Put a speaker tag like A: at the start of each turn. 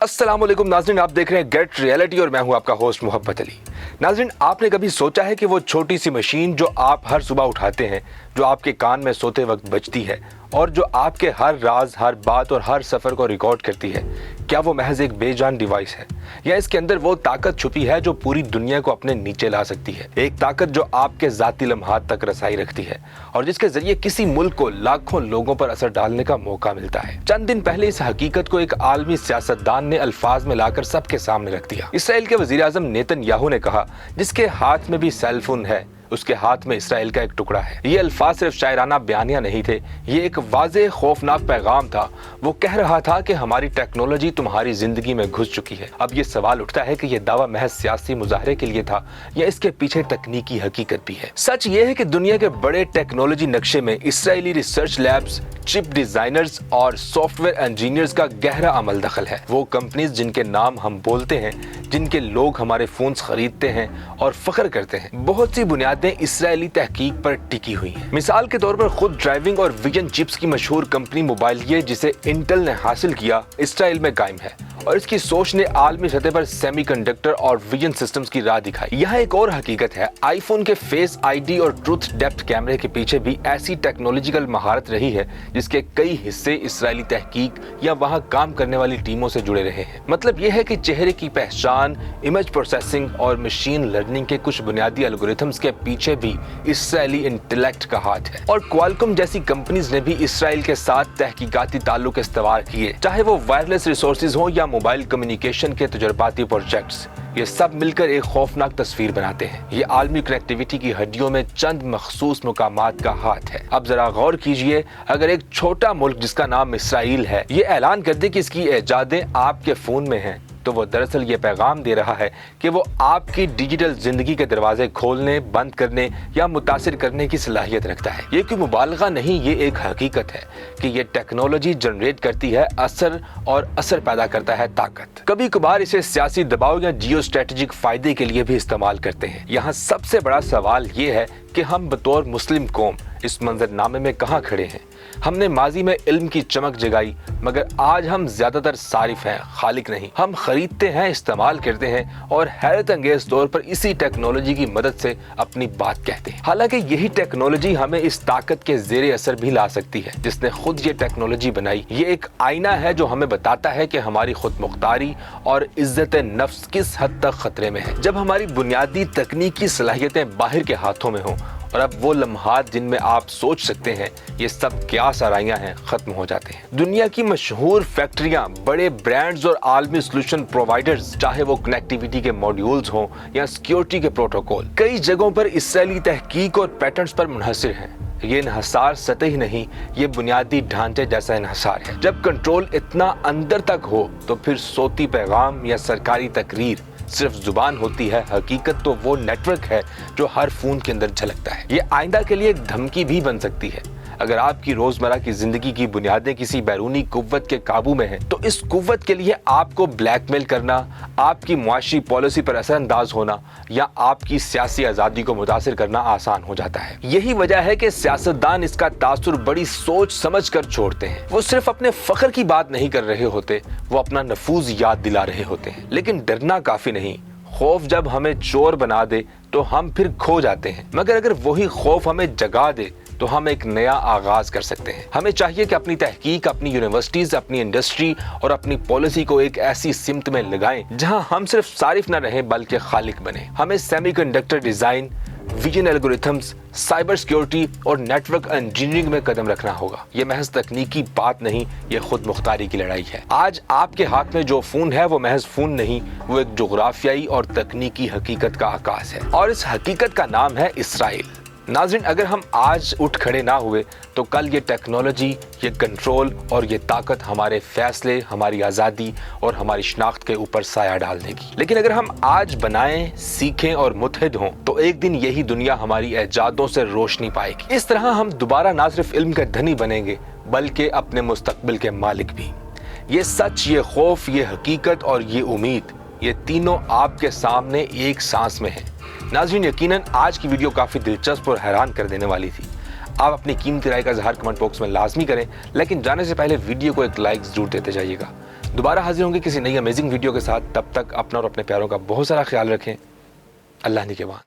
A: अस्सलाम वालेकुम नाज़रीन, आप देख रहे हैं गेट रियलिटी और मैं हूं आपका होस्ट मोहब्बत अली। नाज़रीन, आपने कभी सोचा है कि वो छोटी सी मशीन जो आप हर सुबह उठाते हैं, जो आपके कान में सोते वक्त बजती है और जो आपके हर राज, हर बात और हर सफ़र को रिकॉर्ड करती है, क्या वो महज एक बेजान डिवाइस है या इसके अंदर वो ताकत छुपी है जो पूरी दुनिया को अपने नीचे ला सकती है? एक ताकत जो आपके ज़ाती लम्हात तक रसाई रखती है और जिसके जरिए किसी मुल्क को लाखों लोगों पर असर डालने का मौका मिलता है। चंद दिन पहले इस हकीकत को एक आलमी सियासतदान ने अल्फाज में लाकर सबके सामने रख दिया। इसराइल के वज़ीर आज़म नेतन्याहू ने कहा, जिसके हाथ में भी सेल फोन है उसके हाथ में इसराइल का एक टुकड़ा है। ये अल्फाज सिर्फ शायराना बयानिया नहीं थे, ये एक वाज़े खौफनाक पैगाम था। वो कह रहा था कि हमारी टेक्नोलॉजी तुम्हारी जिंदगी में घुस चुकी है। अब ये सवाल उठता है कि ये दावा महज सियासी मुजाहरे के लिए था या इसके पीछे तकनीकी हकीकत भी है। सच ये है कि दुनिया के बड़े टेक्नोलॉजी नक्शे में Israeli research labs, chip designers और सॉफ्टवेयर इंजीनियर्स का गहरा अमल दखल है। वो कंपनीज जिनके नाम हम बोलते हैं, जिनके लोग हमारे फोन्स खरीदते हैं और फख्र करते हैं, बहुत सी बुनियादें इसराइली तहकीक पर टिकी हुई हैं। मिसाल के तौर पर खुद ड्राइविंग और विजन चिप्स की मशहूर कंपनी मोबाइलिए, जिसे इंटेल ने हासिल किया, इसराइल में कायम है और इसकी सोच ने आलमी सतह पर सेमीकंडक्टर और विजन सिस्टम्स की राह दिखाई। यहाँ एक और हकीकत है, आईफोन के फेस आईडी और ट्रूथ डेप्थ कैमरे के पीछे भी ऐसी टेक्नोलॉजिकल महारत रही है जिसके कई हिस्से इसराइली तहकीक या वहाँ काम करने वाली टीमों से जुड़े रहे हैं। मतलब यह है कि चेहरे की पहचान, इमेज प्रोसेसिंग और मशीन लर्निंग के कुछ बुनियादी एल्गोरिथम्स के पीछे भी इसराइली इंटेलेक्ट का हाथ है। और क्वालकॉम जैसी कंपनीज ने भी इसराइल के साथ तहकीकाती ताल्लुक इस्तवार किए, चाहे वो वायरलेस रिसोर्सेज हो या मोबाइल कम्युनिकेशन के तजुर्बाती प्रोजेक्ट्स। ये सब मिलकर एक खौफनाक तस्वीर बनाते हैं। ये आलमी कनेक्टिविटी की हड्डियों में चंद मखसूस मुकामात का हाथ है। अब जरा गौर कीजिए, अगर एक छोटा मुल्क जिसका नाम इसराइल है ये ऐलान कर दे कि इसकी इजादें आपके फोन में हैं, तो वो दरअसल ये पैगाम दे रहा है कि वो आपकी डिजिटल जिंदगी के दरवाजे खोलने, बंद करने या मुतासिर करने की सलाहियत रखता है। ये कोई मुबालगा नहीं, ये एक हकीकत है कि ये टेक्नोलॉजी जनरेट करती है असर और असर पैदा करता है ताकत। कभी कभार इसे सियासी दबाव या जियो स्ट्रेटेजिक फायदे के लिए भी इस्तेमाल करते हैं। यहाँ सबसे बड़ा सवाल ये है कि हम बतौर मुस्लिम कौम इस मंजरनामे में कहाँ खड़े हैं। हमने माजी में इल्म की चमक जगाई, मगर आज हम ज्यादातर सारिफ हैं, खालिक नहीं। हम खरीदते हैं, इस्तेमाल करते हैं और हैरत अंगेज तौर पर इसी टेक्नोलॉजी की मदद से अपनी बात कहते हैं। हालांकि यही टेक्नोलॉजी हमें इस ताकत के जेरे असर भी ला सकती है जिसने खुद ये टेक्नोलॉजी बनाई। ये एक आईना है जो हमें बताता है कि हमारी खुद मुख्तारी और इज्जत नफ्स किस हद तक खतरे में है। जब हमारी बुनियादी तकनीकी सलाहियतें बाहर के हाथों में हों और अब वो लम्हात जिनमें आप सोच सकते हैं ये सब क्या सराइयां हैं, खत्म हो जाते हैं। दुनिया की मशहूर फैक्ट्रियां, बड़े ब्रांड्स और आलमी सोल्यूशन प्रोवाइडर्स, चाहे वो कनेक्टिविटी के मॉड्यूल्स हों या सिक्योरिटी के प्रोटोकॉल, कई जगहों पर इसराइली तहकीक और पैटर्न्स पर मुनहसर हैं। ये इन्हसार सतही नहीं, ये बुनियादी ढांचे जैसा इन्हसार है। जब कंट्रोल इतना अंदर तक हो तो फिर सोती पैगाम या सरकारी तकरीर सिर्फ जुबान होती है। हकीकत तो वो नेटवर्क है जो हर फोन के अंदर झलकता है। ये आइंदा के लिए एक धमकी भी बन सकती है। अगर आपकी रोजमर्रा की जिंदगी की बुनियादें किसी बैरूनी कुव्वत के काबू में हैं, तो इस कुव्वत के लिए आपको ब्लैकमेल करना, आपकी मुआशी पॉलिसी पर असरअंदाज होना या आपकी सियासी आज़ादी को मुतासिर करना आसान हो जाता है। यही वजह है कि सियासतदान इसका तासुर बड़ी सोच समझ कर छोड़ते हैं। वो सिर्फ अपने फख्र की बात नहीं कर रहे होते, वो अपना नफूज याद दिला रहे होते हैं। लेकिन डरना काफी नहीं, खौफ जब हमें चोर बना दे तो हम फिर खो जाते हैं, मगर अगर वही खौफ हमें जगा दे तो हम एक नया आगाज कर सकते हैं। हमें चाहिए कि अपनी तहकीक, अपनी यूनिवर्सिटीज, अपनी इंडस्ट्री और अपनी पॉलिसी को एक ऐसी सिमत में लगाएं जहां हम सिर्फ सारिफ न रहें बल्कि खालिक बने। हमें semiconductor design, vision algorithms, cyber security और नेटवर्क इंजीनियरिंग में कदम रखना होगा। ये महज तकनीकी बात नहीं, ये खुद मुख्तारी की लड़ाई है। आज आपके हाथ में जो फोन है वो महज फोन नहीं, वो एक जोग्राफियाई और तकनीकी हकीकत का आकाश है और इस हकीकत का नाम है इसराइल। नाज़रीन, अगर हम आज उठ खड़े ना हुए तो कल ये टेक्नोलॉजी, ये कंट्रोल और ये ताकत हमारे फैसले, हमारी आज़ादी और हमारी शनाख्त के ऊपर साया डाल देगी। लेकिन अगर हम आज बनाएं, सीखें और मुत्तहिद हों तो एक दिन यही दुनिया हमारी ऐजादों से रोशनी पाएगी। इस तरह हम दोबारा ना सिर्फ इल्म के धनी बनेंगे बल्कि अपने मुस्तकबिल के मालिक भी। ये सच, ये खौफ, ये हकीकत और ये उम्मीद, ये तीनों आपके सामने एक सांस में है। नाज़रीन, यकीनन आज की वीडियो काफ़ी दिलचस्प और हैरान कर देने वाली थी। आप अपनी कीमती राय का इज़हार कमेंट बॉक्स में लाजमी करें, लेकिन जाने से पहले वीडियो को एक लाइक जरूर देते जाइएगा। दोबारा हाजिर होंगे किसी नई अमेजिंग वीडियो के साथ। तब तक अपना और अपने प्यारों का बहुत सारा ख्याल रखें। अल्लाह निगहबान।